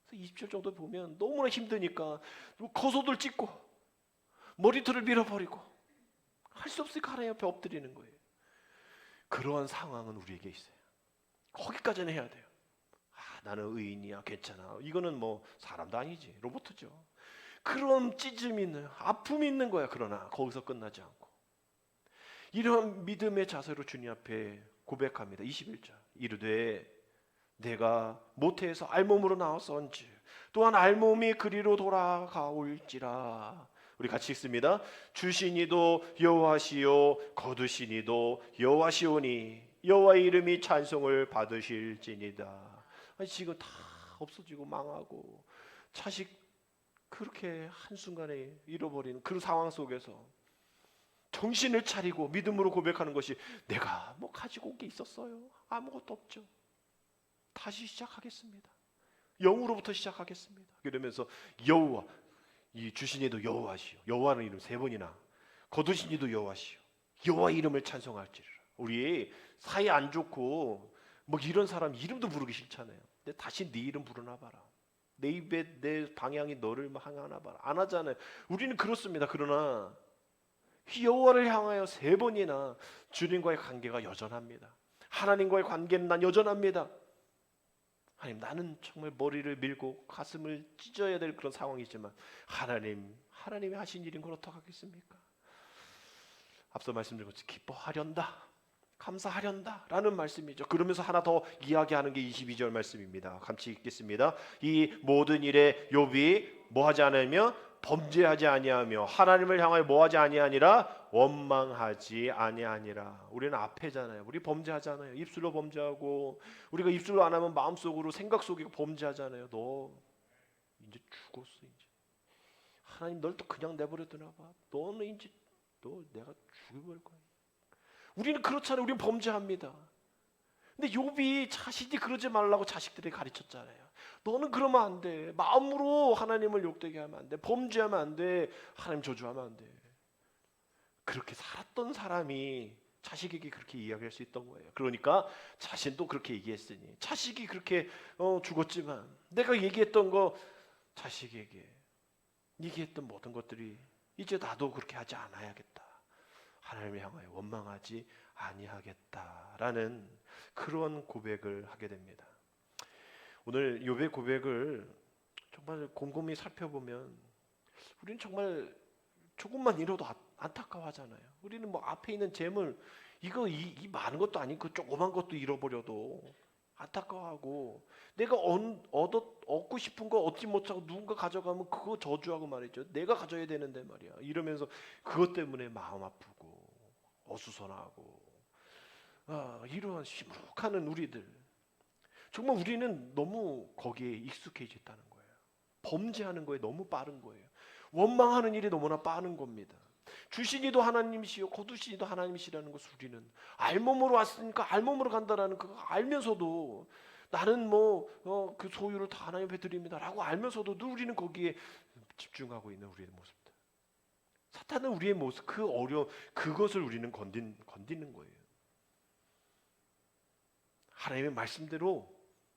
그래서 20절 정도 보면 너무나 힘드니까 거소들 찢고 머리털을 밀어버리고 할 수 없으니까 하나님 앞에 엎드리는 거예요. 그러한 상황은 우리에게 있어요. 거기까지는 해야 돼요. 나는 의인이야 괜찮아. 이거는 뭐 사람도 아니지 로봇이죠. 그런 찢음이 있는, 아픔이 있는 거야. 그러나 거기서 끝나지 않고 이런 믿음의 자세로 주님 앞에 고백합니다. 21절 이르되 내가 모태에서 알몸으로 나왔었은지 또한 알몸이 그리로 돌아가올지라. 우리 같이 읽습니다. 주시니도 여호와시요 거두시니도 여호와시오니 여호와의 이름이 찬송을 받으실지니다. 아니, 지금 다 없어지고 망하고 자식 그렇게 한순간에 잃어버리는 그런 상황 속에서 정신을 차리고 믿음으로 고백하는 것이, 내가 뭐 가지고 온 게 있었어요? 아무것도 없죠. 다시 시작하겠습니다. 영으로부터 시작하겠습니다. 그러면서 여호와, 이 주신이도 여호와시요, 여호와는 이름 세 번이나, 거두신이도 여호와시요 여호와 이름을 찬송할지라. 우리 사이 안 좋고 뭐 이런 사람 이름도 부르기 싫잖아요. 근데 다시 네 이름 부르나 봐라. 내 입에 내 방향이 너를 향하나 봐라. 안 하잖아요. 우리는 그렇습니다. 그러나 여호와를 향하여 세 번이나 주님과의 관계가 여전합니다. 하나님과의 관계는 난 여전합니다. 하나님, 나는 정말 머리를 밀고 가슴을 찢어야 될 그런 상황이지만 하나님이 하신 일인 걸 어떡하겠습니까? 앞서 말씀드린 것처럼 기뻐하련다, 감사하련다 라는 말씀이죠. 그러면서 하나 더 이야기하는 게 22절 말씀입니다. 같이 읽겠습니다. 이 모든 일에 욥이 뭐하지 않으며 범죄하지 아니하며 하나님을 향하여 뭐하지 아니하니라 원망하지 아니하니라. 우리는 앞에잖아요. 우리 범죄하잖아요. 입술로 범죄하고, 우리가 입술로 안 하면 마음속으로 생각 속에 범죄하잖아요. 너 이제 죽었어. 이제 하나님 널 또 그냥 내버려 두나 봐. 너는 이제 너 내가 죽여버릴 거야. 우리는 그렇잖아요. 우리는 범죄합니다. 근데 욥이 자신이 그러지 말라고 자식들에게 가르쳤잖아요. 너는 그러면 안 돼. 마음으로 하나님을 욕되게 하면 안 돼. 범죄하면 안 돼. 하나님 저주하면 안 돼. 그렇게 살았던 사람이 자식에게 그렇게 이야기할 수 있던 거예요. 그러니까 자신도 그렇게 얘기했으니, 자식이 그렇게 죽었지만 내가 얘기했던 거, 자식에게 얘기했던 모든 것들이 이제 나도 그렇게 하지 않아야겠다. 하나님을 향하여 원망하지 아니하겠다라는 그런 고백을 하게 됩니다. 오늘 욥의 고백을 정말 곰곰이 살펴보면 우리는 정말 조금만 잃어도 안타까워하잖아요. 우리는 뭐 앞에 있는 재물, 이 많은 것도 아니고 조그만 것도 잃어버려도 안타까워하고, 내가 얻고 싶은 거 얻지 못하고 누군가 가져가면 그거 저주하고 말이죠. 내가 가져야 되는데 말이야. 이러면서 그것 때문에 마음 아프고 어수선하고, 이러한 시무룩하는 우리들, 정말 우리는 너무 거기에 익숙해져 있다는 거예요. 범죄하는 거에 너무 빠른 거예요. 원망하는 일이 너무나 빠른 겁니다. 주신이도 하나님이시요 거두신이도 하나님이시라는 것을 우리는 알몸으로 왔으니까 알몸으로 간다라는 그거 알면서도, 나는 그 소유를 다 하나님께 드립니다라고 알면서도 우리는 거기에 집중하고 있는 우리의 모습들. 사탄은 우리의 모습, 그것을 우리는 건디는 거예요. 하나님의 말씀대로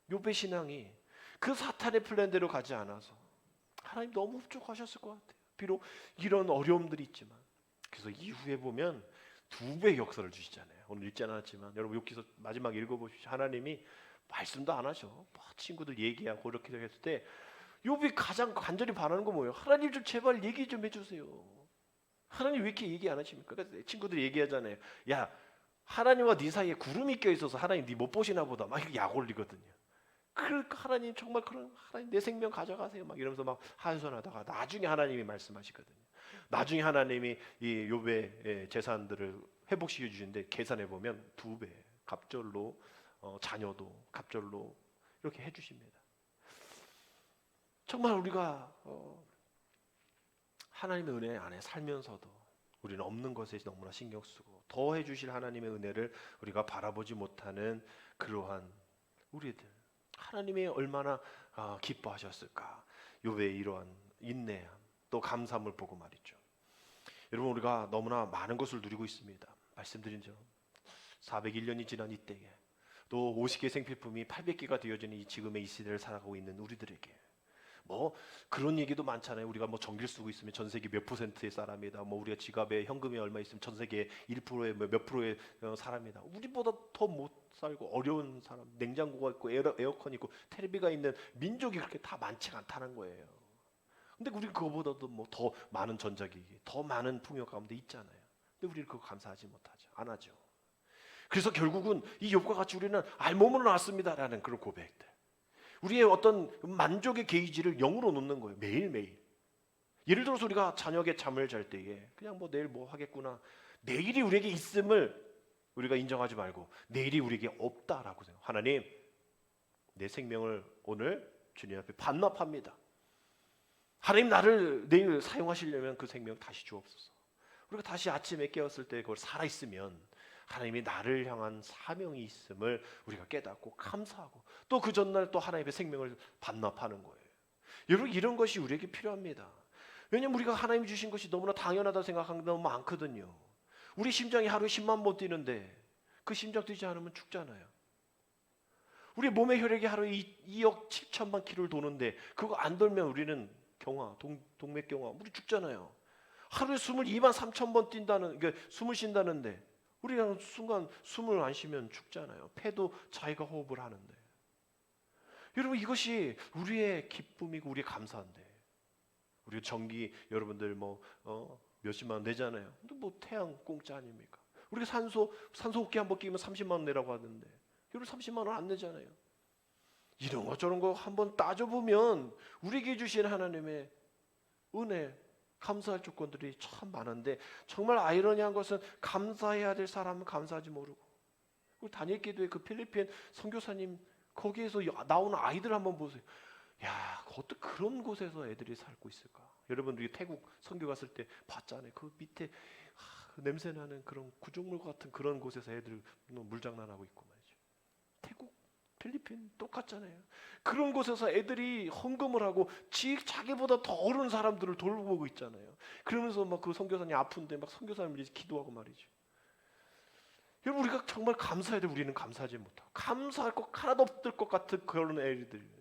욥의 신앙이 그 사탄의 플랜대로 가지 않아서 하나님 너무 흡족하셨을 것 같아요. 비록 이런 어려움들이 있지만. 그래서 이후에 보면 2배의 역사를 주시잖아요. 오늘 읽지 않았지만 여러분 욥기서 마지막 읽어보십시오. 하나님이 말씀도 안 하셔. 친구들 얘기하고 이렇게 했을 때 욥이 가장 간절히 바라는 건 뭐예요? 하나님 좀 제발 얘기 좀 해주세요. 하나님 왜 이렇게 얘기 안 하십니까? 그래서 친구들이 얘기하잖아요. 야, 하나님과 네 사이에 구름이 껴있어서 하나님 네 못 보시나 보다. 막 약 올리거든요. 그러니까 하나님 정말 하나님 내 생명 가져가세요. 막 이러면서 막 한손하다가 나중에 하나님이 말씀하시거든요. 나중에 하나님이 이 욥의 재산들을 회복시켜 주시는데 계산해 보면 2배 갑절로, 자녀도 갑절로 이렇게 해주십니다. 정말 우리가 하나님의 은혜 안에 살면서도 우리는 없는 것에 너무나 신경 쓰고 더 해주실 하나님의 은혜를 우리가 바라보지 못하는 그러한 우리들, 하나님이 얼마나 기뻐하셨을까. 욥의 이러한 인내함 또 감사함을 보고 말이죠. 여러분, 우리가 너무나 많은 것을 누리고 있습니다. 말씀드린 점 401년이 지난 이때에 또 50개 생필품이 800개가 되어지는 지금의 이 시대를 살아가고 있는 우리들에게 그런 얘기도 많잖아요. 우리가 전기를 쓰고 있으면 전 세계 몇 %의 사람이다. 우리가 지갑에 현금이 얼마 있으면 전 세계 1%의 몇 프로의 사람이다. 우리보다 더 못 살고 어려운 사람, 냉장고가 있고 에어컨이 있고 텔레비가 있는 민족이 그렇게 다 많지가 않다는 거예요. 근데 우리 그거보다도 뭐 더 많은 전자기기, 더 많은 풍요 가운데 있잖아요. 근데 우리는 그거 감사하지 못하죠. 안 하죠. 그래서 결국은 이 욥과 같이 우리는 알몸으로 나왔습니다라는 그런 고백들, 우리의 어떤 만족의 게이지를 0으로 놓는 거예요. 매일매일. 예를 들어서 우리가 저녁에 잠을 잘 때에 그냥 뭐 내일 뭐 하겠구나, 내일이 우리에게 있음을 우리가 인정하지 말고 내일이 우리에게 없다라고 생각해요. 하나님, 내 생명을 오늘 주님 앞에 반납합니다. 하나님, 나를 내일 사용하시려면 그 생명 다시 주옵소서. 우리가 다시 아침에 깨었을 때 그걸 살아있으면 하나님이 나를 향한 사명이 있음을 우리가 깨닫고 감사하고 또 그 전날 또 하나님의 생명을 반납하는 거예요. 여러분, 이런 것이 우리에게 필요합니다. 왜냐하면 우리가 하나님이 주신 것이 너무나 당연하다고 생각하는 게 너무 많거든요. 우리 심장이 하루에 10만 번 뛰는데 그 심장 뛰지 않으면 죽잖아요. 우리 몸의 혈액이 하루에 2억 7천만 킬로를 도는데 그거 안 돌면 우리는 경화, 동맥경화, 우리 죽잖아요. 하루에 숨을 2만 3천 번 뛴다는, 그러니까 숨을 쉰다는데 우리가 순간 숨을 안 쉬면 죽잖아요. 폐도 자기가 호흡을 하는데. 여러분, 이것이 우리의 기쁨이고 우리의 감사인데, 우리 전기 여러분들 뭐 몇십만 원 내잖아요. 근데 뭐 태양 공짜 아닙니까? 우리가 산소호흡기 한번 끼면 30만 원 내라고 하는데 여러분 30만 원 안 내잖아요. 이런 거 저런 거 한번 따져보면 우리에게 주신 하나님의 은혜, 감사할 조건들이 참 많은데, 정말 아이러니한 것은 감사해야 될 사람은 감사하지 모르고, 다니엘 기도의 그 필리핀 선교사님 거기에서 나오는 아이들 한번 보세요. 야, 어떻게 그런 곳에서 애들이 살고 있을까? 여러분들이 태국 선교 갔을 때 봤잖아요. 그 밑에 그 냄새 나는 그런 구조물 같은 그런 곳에서 애들 물장난하고 있고 말이죠. 태국, 필리핀 똑같잖아요. 그런 곳에서 애들이 헌금을 하고 자기보다 더 어려운 사람들을 돌보고 있잖아요. 그러면서 막 그 선교사님 아픈데 막 선교사님들이 기도하고 말이죠. 여러분, 우리가 정말 감사해야 돼. 우리는 감사하지 못하고 감사할 것 하나도 없을 것 같은 그런 애들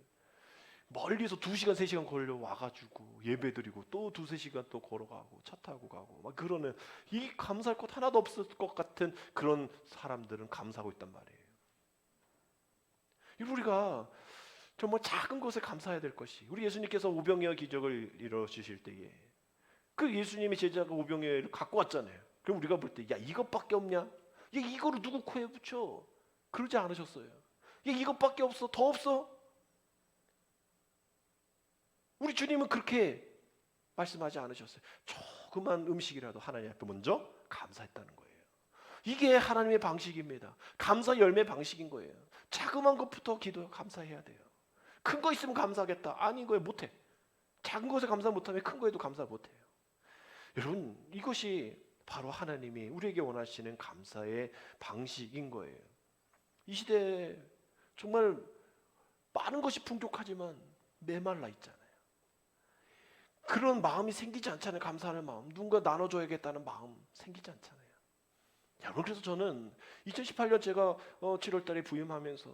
멀리서 2시간 3시간 걸려 와가지고 예배드리고 또 2-3시간 또 걸어가고 차 타고 가고 막 그러는, 이 감사할 것 하나도 없을 것 같은 그런 사람들은 감사하고 있단 말이에요. 우리가 정말 작은 것에 감사해야 될 것이, 우리 예수님께서 오병이어 기적을 이루어주실 때에 그 예수님의 제자가 오병이어를 갖고 왔잖아요. 그럼 우리가 볼 때 야, 이것밖에 없냐? 야, 이거를 누구 코에 붙여? 그러지 않으셨어요. 야, 이것밖에 없어? 더 없어? 우리 주님은 그렇게 말씀하지 않으셨어요. 조그만 음식이라도 하나님 앞에 먼저 감사했다는 거예요. 이게 하나님의 방식입니다. 감사 열매 방식인 거예요. 자그만 것부터 기도 감사해야 돼요. 큰 거 있으면 감사하겠다. 아닌 거에 못해. 작은 것에 감사 못하면 큰 거에도 감사 못해요. 여러분, 이것이 바로 하나님이 우리에게 원하시는 감사의 방식인 거예요. 이 시대에 정말 많은 것이 풍족하지만 메말라 있잖아요. 그런 마음이 생기지 않잖아요. 감사하는 마음, 누군가 나눠줘야겠다는 마음 생기지 않잖아요. 여러분, 그래서 저는 2018년 제가 7월 달에 부임하면서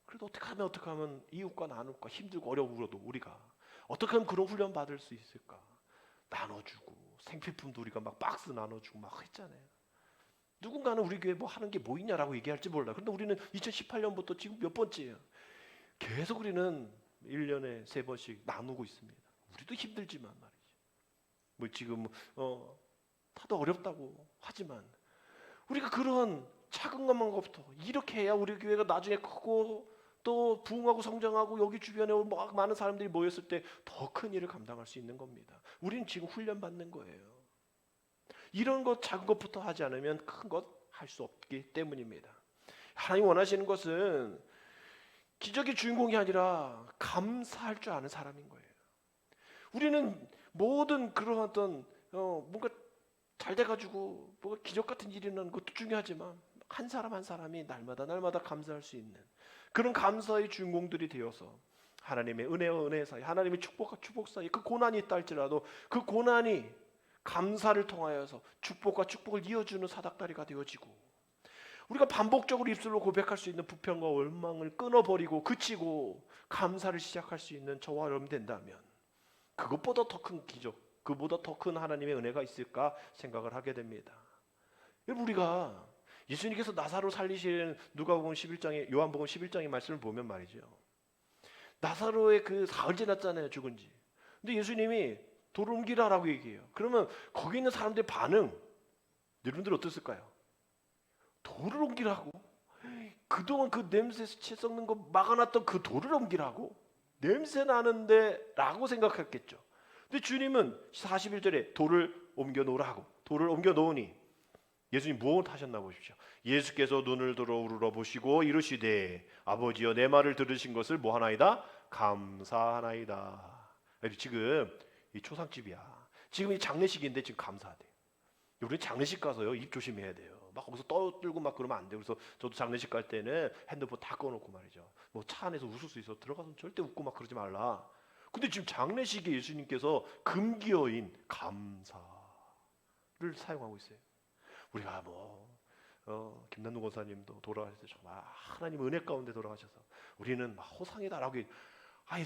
그래도 어떻게 하면 이웃과 나눌까, 힘들고 어려워도 우리가 어떻게 하면 그런 훈련 받을 수 있을까, 나눠주고 생필품도 우리가 막 박스 나눠주고 막 했잖아요. 누군가는 우리 교회 뭐 하는 게 뭐 있냐라고 얘기할지 몰라. 그런데 우리는 2018년부터 지금 몇 번째예요. 계속 우리는 1년에 3번씩 나누고 있습니다. 우리도 힘들지만 말이죠. 뭐 지금 다들 어렵다고 하지만 우리가 그런 작은 것부터 이렇게 해야 우리 교회가 나중에 크고 또 부흥하고 성장하고 여기 주변에 막 많은 사람들이 모였을 때 더 큰 일을 감당할 수 있는 겁니다. 우리는 지금 훈련 받는 거예요. 이런 것 작은 것부터 하지 않으면 큰 것 할 수 없기 때문입니다. 하나님 원하시는 것은 기적의 주인공이 아니라 감사할 줄 아는 사람인 거예요. 우리는 모든 그런 어떤 뭔가 잘 돼가지고 뭔가 기적 같은 일이 일어나는 것도 중요하지만 한 사람 한 사람이 날마다 감사할 수 있는 그런 감사의 주인공들이 되어서 하나님의 은혜와 은혜 사이, 하나님의 축복과 축복 사이 그 고난이 있다 할지라도 그 고난이 감사를 통하여서 축복과 축복을 이어주는 사닥다리가 되어지고, 우리가 반복적으로 입술로 고백할 수 있는 부평과 원망을 끊어버리고 그치고 감사를 시작할 수 있는 저와 여러분 된다면 그것보다 더 큰 기적, 그보다 더 큰 하나님의 은혜가 있을까 생각을 하게 됩니다. 여러분, 우리가 예수님께서 나사로 살리신 누가복음 11장에 요한복음 11장의 말씀을 보면 말이죠, 나사로의 그 사흘 지났잖아요, 죽은 지. 근데 예수님이 돌을 옮기라라고 얘기해요. 그러면 거기 있는 사람들의 반응, 여러분들 어땠을까요? 돌을 옮기라고? 그동안 그 냄새 채 썩는 거 막아놨던 그 돌을 옮기라고? 냄새 나는데 라고 생각했겠죠. 근데 주님은 41절에 돌을 옮겨 놓으라고, 돌을 옮겨 놓으니 예수님 무엇을 하셨나 보십시오. 예수께서 눈을 들어 우러러 보시고 이르시되 아버지여 내 말을 들으신 것을 뭐 하나이다? 감사하나이다. 지금 이 초상집이야. 지금 이 장례식인데 지금 감사하대요. 우리 장례식 가서요 입 조심해야 돼요. 막 거기서 떠들고 막 그러면 안 돼요. 그래서 저도 장례식 갈 때는 핸드폰 다 꺼놓고 말이죠. 뭐 차 안에서 웃을 수 있어 들어가서 절대 웃고 막 그러지 말라. 근데 지금 장례식에 예수님께서 금기어인 감사를 사용하고 있어요. 우리가 김남도 권사님도 돌아가셨을 때 정말 하나님 은혜 가운데 돌아가셔서 우리는 막 호상이다라고 아니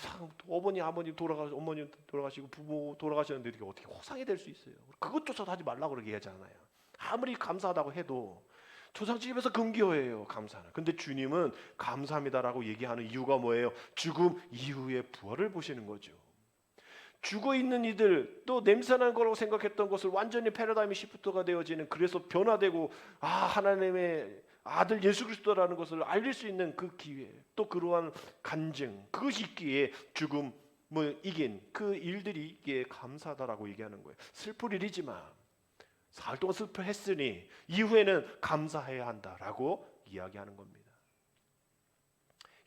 어머니 아버님 돌아가시고 어머님 돌아가시고 부모 돌아가셨는데 이게 어떻게 호상이 될 수 있어요? 그것조차도 하지 말라고 그렇게 얘기하잖아요. 아무리 감사하다고 해도 초상집에서 금기어예요 감사는. 근데 주님은 감사합니다라고 얘기하는 이유가 뭐예요? 죽음 이후의 부활을 보시는 거죠. 죽어있는 이들 또 냄새나는 거라고 생각했던 것을 완전히 패러다임이 시프트가 되어지는, 그래서 변화되고 하나님의 아들 예수 그리스도라는 것을 알릴 수 있는 그 기회, 또 그러한 간증, 그것이 있기에 죽음을 이긴 그 일들이 있기에 감사하다라고 얘기하는 거예요. 슬플 일이지만 사흘 동안 슬퍼했으니 이후에는 감사해야 한다라고 이야기하는 겁니다.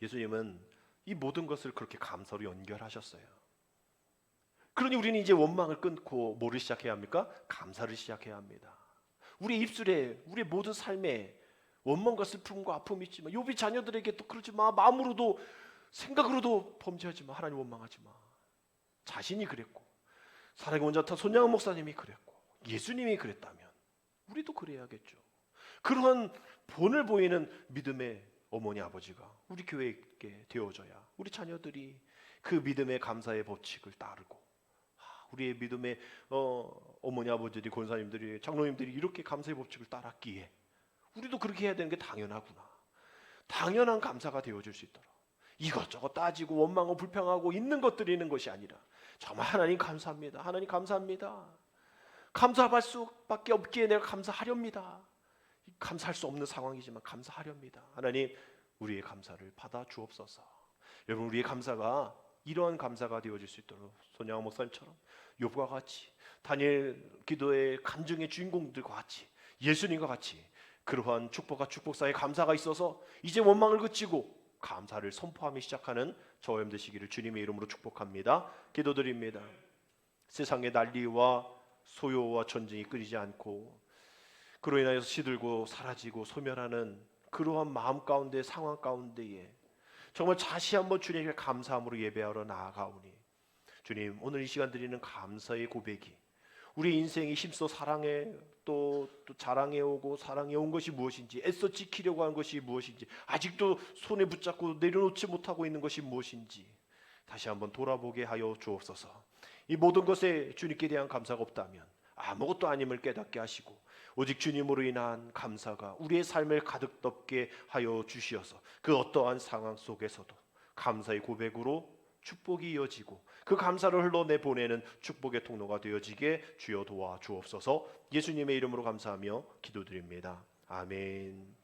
예수님은 이 모든 것을 그렇게 감사로 연결하셨어요. 그러니 우리는 이제 원망을 끊고 뭐를 시작해야 합니까? 감사를 시작해야 합니다. 우리 입술에, 우리 모든 삶에 원망과 슬픔과 아픔이 있지만 욥이 자녀들에게 또 그러지 마. 마음으로도 생각으로도 범죄하지 마. 하나님 원망하지 마. 자신이 그랬고 사랑의 원자타 손양은 목사님이 그랬고 예수님이 그랬다면 우리도 그래야겠죠. 그러한 본을 보이는 믿음의 어머니 아버지가 우리 교회에 되어져야 우리 자녀들이 그 믿음의 감사의 법칙을 따르고 우리의 믿음의 어머니 아버지들이 권사님들이 장로님들이 이렇게 감사의 법칙을 따랐기에 우리도 그렇게 해야 되는 게 당연하구나. 당연한 감사가 되어줄 수 있도록 이것저것 따지고 원망하고 불평하고 있는 것들이 있는 것이 아니라 정말 하나님 감사합니다. 하나님 감사합니다. 감사할 수밖에 없기에 내가 감사하렵니다. 감사할 수 없는 상황이지만 감사하렵니다. 하나님 우리의 감사를 받아 주옵소서. 여러분 우리의 감사가 이러한 감사가 되어질 수 있도록 손양호 목사님처럼 욥과 같이 다니엘 기도의 간증의 주인공들과 같이 예수님과 같이 그러한 축복과 축복사의 감사가 있어서 이제 원망을 그치고 감사를 선포하며 시작하는 저와 여러분 되시기를 주님의 이름으로 축복합니다. 기도드립니다. 세상의 난리와 소요와 전쟁이 끊이지 않고 그로 인하여서 시들고 사라지고 소멸하는 그러한 마음 가운데 상황 가운데에 정말 다시 한번 주님께 감사함으로 예배하러 나아가오니 주님 오늘 이 시간 드리는 감사의 고백이 우리 인생이 힘써 사랑해 또 자랑해오고 사랑해온 것이 무엇인지 애써 지키려고 하는 것이 무엇인지 아직도 손에 붙잡고 내려놓지 못하고 있는 것이 무엇인지 다시 한번 돌아보게 하여 주옵소서. 이 모든 것에 주님께 대한 감사가 없다면 아무것도 아님을 깨닫게 하시고 오직 주님으로 인한 감사가 우리의 삶을 가득 덮게 하여 주시어서 그 어떠한 상황 속에서도 감사의 고백으로 축복이 이어지고 그 감사를 흘러내보내는 축복의 통로가 되어지게 주여 도와 주옵소서. 예수님의 이름으로 감사하며 기도드립니다. 아멘.